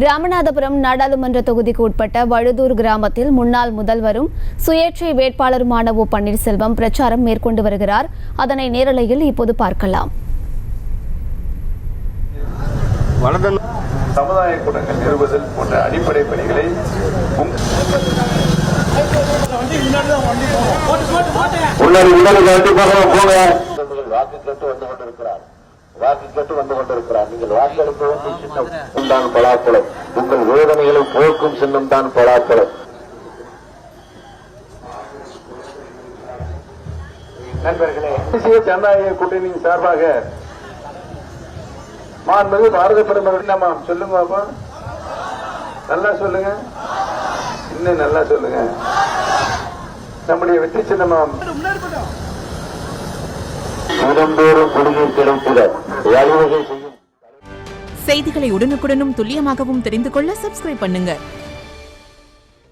ராமநாதபுரம் நாடாளுமன்ற தொகுதிக்கு உட்பட்ட வழுதூர் கிராமத்தில் முன்னாள் முதல்வரும் சுயேட்சை வேட்பாளருமான ஓ பன்னீர்செல்வம் பிரச்சாரம் மேற்கொண்டு வருகிறார். அதனை நேரலையில் இப்போது பார்க்கலாம். சமுதாய கூட்டங்கள் நிறுவுதல் போன்ற அடிப்படை பணிகளை வாக்கு கேட்டு வந்து கொண்டிருக்கிறார். நீங்கள் வாக்களிக்க வேண்டிய சின்னம் தான் பலாப்பழம். உங்கள் வேதனைகளை போக்கும் சின்னம் தான் பலாப்பழம். நண்பர்களே, தேசிய ஜனநாயக கூட்டணியின் சார்பாக மாண்புமிகு பாரத பிரதமர் நம்ம சொல்லுங்க பாப்பா, நல்லா சொல்லுங்க, இன்னும் நல்லா சொல்லுங்க. நம்முடைய வெற்றி சின்னமாம் செய்திகளை உடனுக்குடனும் துல்லியமாகவும் தெரிந்து கொள்ள சப்ஸ்கிரைப் பண்ணுங்க.